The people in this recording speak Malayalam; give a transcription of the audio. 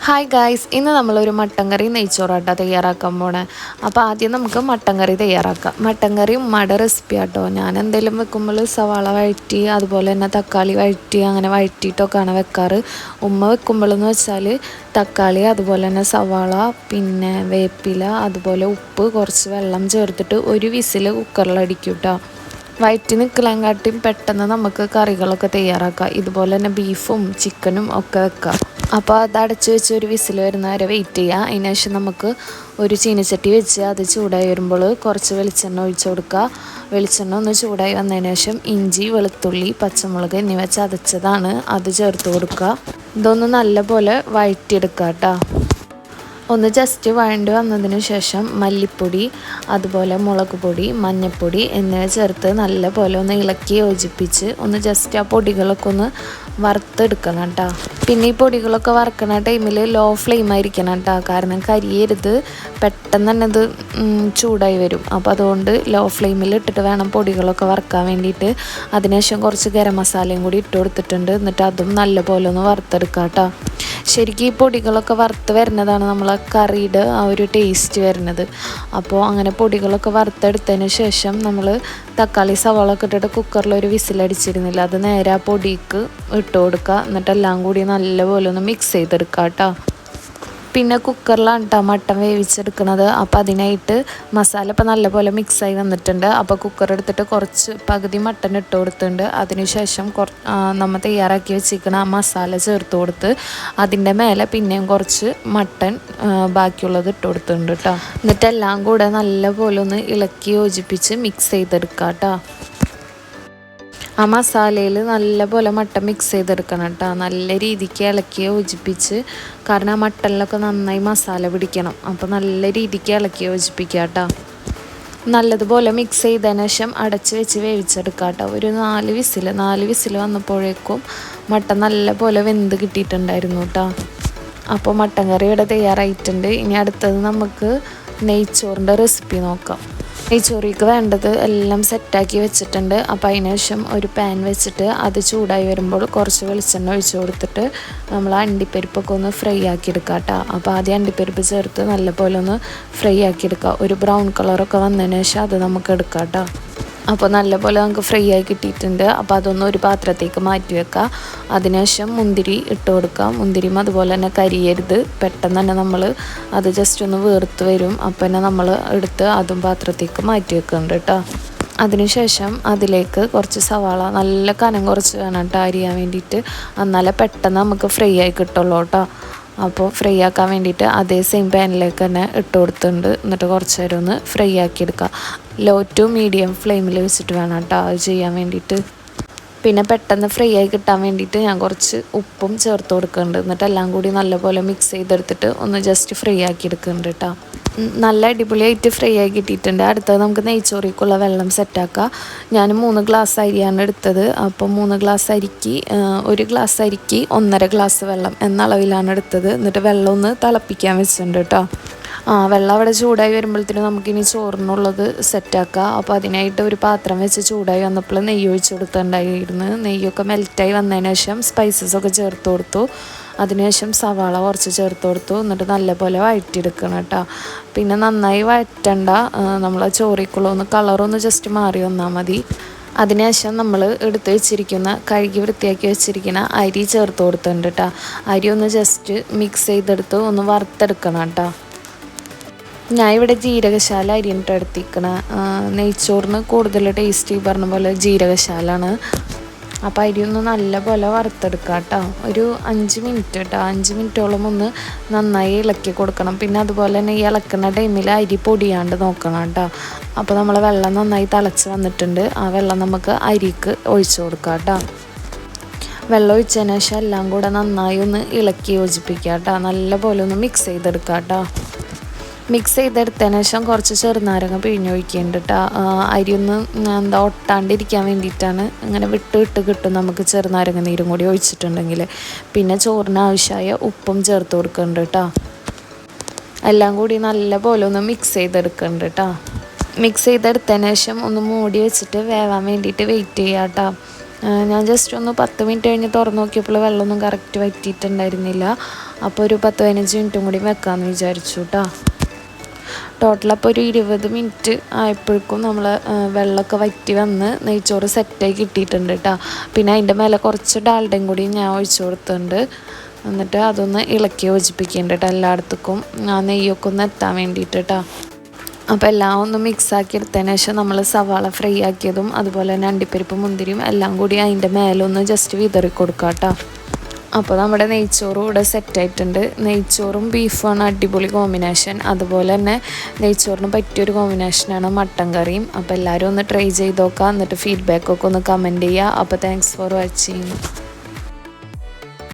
ഹായ് ഗായ്സ്, ഇന്ന് നമ്മളൊരു മട്ടൻ കറി നെയ്ച്ചോറാട്ടോ തയ്യാറാക്കാൻ പോണേ. അപ്പോൾ ആദ്യം നമുക്ക് മട്ടൻ കറി തയ്യാറാക്കാം. മട്ടൻ കറി ഉമ്മയുടെ റെസിപ്പി ആട്ടോ. ഞാൻ എന്തെങ്കിലും വെക്കുമ്പോൾ സവാള വഴറ്റി അതുപോലെ തന്നെ തക്കാളി വഴറ്റി അങ്ങനെ വഴറ്റിയിട്ടൊക്കെയാണ് വെക്കാറ്. ഉമ്മ വെക്കുമ്പോഴെന്ന് വെച്ചാൽ തക്കാളി അതുപോലെ തന്നെ സവാള പിന്നെ വേപ്പില അതുപോലെ ഉപ്പ് കുറച്ച് വെള്ളം ചേർത്തിട്ട് ഒരു വിസിൽ കുക്കറിലടിക്കും കേട്ടോ. വയറ്റി നിൽക്കലാങ്കാട്ടിയും പെട്ടെന്ന് നമുക്ക് കറികളൊക്കെ തയ്യാറാക്കാം. ഇതുപോലെ തന്നെ ബീഫും ചിക്കനും ഒക്കെ വെക്കാം. അപ്പോൾ അത് അടച്ചു വെച്ച് ഒരു വിസിൽ വരുന്ന വരെ വെയിറ്റ് ചെയ്യുക. അതിന് ശേഷം നമുക്ക് ഒരു ചീനച്ചട്ടി വെച്ച് അത് ചൂടായി വരുമ്പോൾ കുറച്ച് വെളിച്ചെണ്ണ ഒഴിച്ച് കൊടുക്കുക. വെളിച്ചെണ്ണ ഒന്ന് ചൂടായി വന്നതിന് ശേഷം ഇഞ്ചി വെളുത്തുള്ളി പച്ചമുളക് എന്നിവ ചതച്ചതാണ് അത് ചേർത്ത് കൊടുക്കുക. ഇതൊന്ന് നല്ലപോലെ വഴറ്റിയെടുക്കുക കേട്ടോ. ഒന്ന് ജസ്റ്റ് വഴണ്ടി വന്നതിന് ശേഷം മല്ലിപ്പൊടി അതുപോലെ മുളക് പൊടി മഞ്ഞൾപ്പൊടി എന്നിവ ചേർത്ത് നല്ലപോലെ ഒന്ന് ഇളക്കി യോജിപ്പിച്ച് ഒന്ന് ജസ്റ്റ് ആ പൊടികളൊക്കെ ഒന്ന് വറുത്തെടുക്കണം കേട്ടോ. പിന്നെ ഈ പൊടികളൊക്കെ വറുക്കണ ടൈമിൽ ലോ ഫ്ലെയിം ആയിരിക്കണം കേട്ടോ, കാരണം കരിയരുത്, പെട്ടെന്ന് തന്നെ ഇത് ചൂടായി വരും. അപ്പോൾ അതുകൊണ്ട് ലോ ഫ്ലെയിമിൽ ഇട്ടിട്ട് വേണം പൊടികളൊക്കെ വറുക്കാൻ വേണ്ടിയിട്ട്. അതിനുശേഷം കുറച്ച് ഗരം മസാലയും കൂടി ഇട്ട് കൊടുത്തിട്ടുണ്ട്. എന്നിട്ട് അതും നല്ലപോലെ ഒന്ന് വറുത്തെടുക്കാം കേട്ടോ. ശരിക്കും ഈ പൊടികളൊക്കെ വറുത്ത് വരുന്നതാണ് നമ്മളെ കറിയുടെ ആ ഒരു ടേസ്റ്റ് വരുന്നത്. അപ്പോൾ അങ്ങനെ പൊടികളൊക്കെ വറുത്തെടുത്തതിന് ശേഷം നമ്മൾ തക്കാളി സവാളൊക്കെ ഇട്ടിട്ട് കുക്കറിൽ ഒരു വിസിലടിച്ചിരുന്നില്ല, അത് നേരെ ആ പൊടിക്ക് ഇട്ട് കൊടുക്കുക. എന്നിട്ടെല്ലാം കൂടി നല്ലപോലെ ഒന്ന് മിക്സ് ചെയ്തെടുക്കുക കേട്ടോ. പിന്നെ കുക്കറിലാണ് കേട്ടോ മട്ടൻ വേവിച്ചെടുക്കുന്നത്. അപ്പോൾ അതിനായിട്ട് മസാല ഇപ്പോൾ നല്ലപോലെ മിക്സായി വന്നിട്ടുണ്ട്. അപ്പോൾ കുക്കർ എടുത്തിട്ട് കുറച്ച് പകുതി മട്ടൻ ഇട്ട് കൊടുത്തിട്ടുണ്ട്. അതിനുശേഷം നമ്മൾ തയ്യാറാക്കി വെച്ചിരിക്കുന്ന ആ മസാല ചേർത്ത് കൊടുത്ത് അതിൻ്റെ മേലെ പിന്നെയും കുറച്ച് മട്ടൻ ബാക്കിയുള്ളത് ഇട്ട് കൊടുത്തിട്ടുണ്ട് കേട്ടോ. എന്നിട്ടെല്ലാം കൂടെ നല്ലപോലെ ഒന്ന് ഇളക്കി യോജിപ്പിച്ച് മിക്സ് ചെയ്തെടുക്കാം കേട്ടോ. ആ മസാലയിൽ നല്ലപോലെ മട്ടൻ മിക്സ് ചെയ്തെടുക്കണം കേട്ടോ. നല്ല രീതിക്ക് ഇളക്കി യോജിപ്പിച്ച്, കാരണം ആ മട്ടനിലൊക്കെ നന്നായി മസാല പിടിക്കണം. അപ്പോൾ നല്ല രീതിക്ക് ഇളക്കി യോജിപ്പിക്കുക കേട്ടോ. നല്ലതുപോലെ മിക്സ് ചെയ്തതിന് ശേഷം അടച്ച് വെച്ച് വേവിച്ചെടുക്കുക കേട്ടോ. ഒരു 4 വിസിൽ വന്നപ്പോഴേക്കും മട്ടൻ നല്ലപോലെ വെന്ത് കിട്ടിയിട്ടുണ്ടായിരുന്നു കേട്ടോ. അപ്പോൾ മട്ടൻ കറി ഇവിടെ തയ്യാറായിട്ടുണ്ട്. ഇനി അടുത്തത് നമുക്ക് നെയ്ച്ചോറിൻ്റെ റെസിപ്പി നോക്കാം. നെയ്ച്ചോറിക്ക് വേണ്ടത് എല്ലാം സെറ്റാക്കി വെച്ചിട്ടുണ്ട്. അപ്പോൾ അതിന് ശേഷം ഒരു പാൻ വെച്ചിട്ട് അത് ചൂടായി വരുമ്പോൾ കുറച്ച് വെളിച്ചെണ്ണ ഒഴിച്ച് കൊടുത്തിട്ട് നമ്മൾ അണ്ടിപ്പരിപ്പൊക്കെ ഒന്ന് ഫ്രൈ ആക്കി എടുക്കുക കേട്ടോ. അപ്പോൾ ആദ്യം അണ്ടിപ്പരിപ്പ് ചേർത്ത് നല്ലപോലെ ഒന്ന് ഫ്രൈ ആക്കി എടുക്കുക. ഒരു ബ്രൗൺ കളറൊക്കെ വന്നതിന് ശേഷം അത് നമുക്ക് എടുക്കാം കേട്ടോ. അപ്പോൾ നല്ലപോലെ നമുക്ക് ഫ്രൈ ആയി കിട്ടിയിട്ടുണ്ട്. അപ്പോൾ അതൊന്ന് ഒരു പാത്രത്തേക്ക് മാറ്റി വെക്കുക. അതിനുശേഷം മുന്തിരി ഇട്ട് കൊടുക്കുക. മുന്തിരിയും അതുപോലെ തന്നെ കരിയരുത്, പെട്ടെന്ന് തന്നെ നമ്മൾ അത് ജസ്റ്റ് ഒന്ന് വീർത്ത് വരും. അപ്പോൾ തന്നെ നമ്മൾ എടുത്ത് അതും പാത്രത്തേക്ക് മാറ്റി വെക്കുന്നുണ്ട് കേട്ടോ. അതിനുശേഷം അതിലേക്ക് കുറച്ച് സവാള നല്ല കനം കുറച്ച് വേണം കേട്ടോ അരിയാൻ വേണ്ടിയിട്ട്, എന്നാലേ പെട്ടെന്ന് നമുക്ക് ഫ്രൈ ആയി കിട്ടുള്ളൂ കേട്ടോ. അപ്പോൾ ഫ്രൈ ആക്കാൻ വേണ്ടിയിട്ട് അതേ സെയിം പാനിലേക്ക് തന്നെ ഇട്ട് കൊടുത്തിട്ടുണ്ട്. എന്നിട്ട് കുറച്ച് നേരം ഒന്ന് ഫ്രൈ ആക്കി എടുക്കുക. ലോ ടു മീഡിയം ഫ്ലെയിമിൽ വെച്ചിട്ട് വേണം കേട്ടോ അത് ചെയ്യാൻ വേണ്ടിയിട്ട്. പിന്നെ പെട്ടെന്ന് ഫ്രൈ ആയി കിട്ടാൻ വേണ്ടിയിട്ട് ഞാൻ കുറച്ച് ഉപ്പും ചേർത്ത് കൊടുക്കുന്നുണ്ട്. എന്നിട്ട് എല്ലാം കൂടി നല്ലപോലെ മിക്സ് ചെയ്തെടുത്തിട്ട് ഒന്ന് ജസ്റ്റ് ഫ്രൈ ആക്കി എടുക്കുന്നുണ്ട് കേട്ടോ. നല്ല അടിപൊളിയായിട്ട് ഫ്രൈ ആയി കിട്ടിയിട്ടുണ്ട്. അടുത്തത് നമുക്ക് നെയ്ച്ചോറിക്കുള്ള വെള്ളം സെറ്റാക്കാം. ഞാൻ 3 ഗ്ലാസ് അരിയാണ് എടുത്തത്. അപ്പോൾ 3 ഗ്ലാസ് അരിക്ക് 1 ഗ്ലാസ് അരിക്ക് 1.5 ഗ്ലാസ് വെള്ളം എന്ന അളവിലാണ് എടുത്തത്. എന്നിട്ട് വെള്ളം ഒന്ന് തിളപ്പിക്കാൻ വെച്ചിട്ടുണ്ട് കേട്ടോ. വെള്ളം അവിടെ ചൂടായി വരുമ്പോഴത്തേനും നമുക്കിനി ചോറിനുള്ളത് സെറ്റാക്കാം. അപ്പോൾ അതിനായിട്ട് ഒരു പാത്രം വെച്ച് ചൂടായി വന്നപ്പോൾ നെയ്യ് ഒഴിച്ച് കൊടുത്തിട്ടുണ്ടായിരുന്നു. നെയ്യൊക്കെ മെൽറ്റായി വന്നതിന് ശേഷം സ്പൈസസൊക്കെ ചേർത്ത് കൊടുത്തു. അതിനുശേഷം സവാള കുറച്ച് ചേർത്ത് കൊടുത്തു. എന്നിട്ട് നല്ലപോലെ വഴറ്റിയെടുക്കണം കേട്ടോ. പിന്നെ നന്നായി വഴറ്റണ്ട, നമ്മൾ ചോറിക്കുള്ള ഒന്ന് കളറൊന്ന് ജസ്റ്റ് മാറി വന്നാൽ മതി. അതിനുശേഷം നമ്മൾ എടുത്ത് വെച്ചിരിക്കുന്ന കഴുകി വൃത്തിയാക്കി വെച്ചിരിക്കുന്ന അരി ചേർത്ത് കൊടുത്തിട്ടുണ്ട് കേട്ടോ. അരി ഒന്ന് ജസ്റ്റ് മിക്സ് ചെയ്തെടുത്ത് ഒന്ന് വറുത്തെടുക്കണം കേട്ടോ. ഞാൻ ഇവിടെ ജീരകശാല അരിയിട്ട് എടുത്തിരിക്കണ. നെയ്ച്ചോറിന് കൂടുതൽ ടേസ്റ്റ് പറഞ്ഞ പോലെ ജീരകശാലാണ്. അപ്പോൾ അരി ഒന്ന് നല്ലപോലെ വറുത്തെടുക്കുക കേട്ടോ. ഒരു 5 മിനിറ്റ് കേട്ടോ, 5 മിനിറ്റോളം ഒന്ന് നന്നായി ഇളക്കി കൊടുക്കണം. പിന്നെ അതുപോലെ തന്നെ ഈ ഇളക്കുന്ന ടൈമിൽ അരി പൊടിയാണ്ട് നോക്കണം കേട്ടോ. അപ്പോൾ നമ്മൾ വെള്ളം നന്നായി തിളച്ച് വന്നിട്ടുണ്ട്. ആ വെള്ളം നമുക്ക് അരിക്ക് ഒഴിച്ചു കൊടുക്കാം കേട്ടോ. വെള്ളം ഒഴിച്ചതിന് ശേഷം എല്ലാം കൂടെ നന്നായി ഒന്ന് ഇളക്കി യോജിപ്പിക്കുക കേട്ടോ. നല്ലപോലെ ഒന്ന് മിക്സ് ചെയ്തെടുക്കുക കേട്ടോ. മിക്സ് ചെയ്തെടുത്തതിന് ശേഷം കുറച്ച് ചെറുനാരങ്ങ പിഴിഞ്ഞൊഴിക്കുന്നുണ്ട് കേട്ടോ. അരി ഒന്ന് ഒട്ടാണ്ടിരിക്കാൻ വേണ്ടിയിട്ടാണ്. അങ്ങനെ വിട്ട് കിട്ടും നമുക്ക് ചെറുനാരങ്ങ നീരും കൂടി ഒഴിച്ചിട്ടുണ്ടെങ്കിൽ. പിന്നെ ചോറിന് ആവശ്യമായ ഉപ്പും ചേർത്ത് കൊടുക്കുന്നുണ്ട് കേട്ടോ. എല്ലാം കൂടി നല്ലപോലെ ഒന്ന് മിക്സ് ചെയ്തെടുക്കുന്നുണ്ട് കേട്ടോ. മിക്സ് ചെയ്തെടുത്തതിന് ശേഷം ഒന്ന് മൂടി വെച്ചിട്ട് വേവാൻ വേണ്ടിയിട്ട് വെയിറ്റ് ചെയ്യാം കേട്ടോ. ഞാൻ ജസ്റ്റ് ഒന്ന് 10 മിനിറ്റ് കഴിഞ്ഞ് തുറന്ന് നോക്കിയപ്പോൾ വെള്ളമൊന്നും കറക്റ്റ് വറ്റിയിട്ടുണ്ടായിരുന്നില്ല. അപ്പോൾ ഒരു 10-15 മിനിറ്റും കൂടി വെക്കാമെന്ന് വിചാരിച്ചു കേട്ടോ. ടോട്ടൽ അപ്പോൾ ഒരു 20 മിനിറ്റ് ആയപ്പോഴേക്കും നമ്മൾ വെള്ളമൊക്കെ വറ്റി വന്ന് നെയ്ച്ചോറ് സെറ്റായി കിട്ടിയിട്ടുണ്ട് കേട്ടോ. പിന്നെ അതിൻ്റെ മേലെ കുറച്ച് ഡാൽഡയും കൂടി ഞാൻ ഒഴിച്ചു കൊടുത്തിട്ടുണ്ട്. എന്നിട്ട് അതൊന്ന് ഇളക്കി യോജിപ്പിക്കുന്നുണ്ട് കേട്ടോ, എല്ലായിടത്തേക്കും ആ നെയ്യൊക്കെ ഒന്ന് എത്താൻ വേണ്ടിയിട്ട് കേട്ടോ. അപ്പോൾ എല്ലാം ഒന്ന് മിക്സാക്കി എടുത്തതിന് ശേഷം നമ്മൾ സവാള ഫ്രൈ ആക്കിയതും അതുപോലെ തന്നെ അണ്ടിപ്പരിപ്പ് മുന്തിരിയും എല്ലാം കൂടി അതിൻ്റെ മേലൊന്ന് ജസ്റ്റ് വിതറി കൊടുക്കാം കേട്ടോ. അപ്പോൾ നമ്മുടെ നെയ്ച്ചോറും ഇവിടെ സെറ്റായിട്ടുണ്ട്. നെയ്ച്ചോറും ബീഫുമാണ് അടിപൊളി കോമ്പിനേഷൻ. അതുപോലെ തന്നെ നെയ്ച്ചോറിന് പറ്റിയൊരു കോമ്പിനേഷനാണ് മട്ടൻ കറിയും. അപ്പോൾ എല്ലാവരും ഒന്ന് ട്രൈ ചെയ്ത് നോക്കുക, എന്നിട്ട് ഫീഡ്ബാക്കൊക്കെ ഒന്ന് കമൻറ്റ് ചെയ്യുക. അപ്പോൾ താങ്ക്സ് ഫോർ വാച്ചിങ്.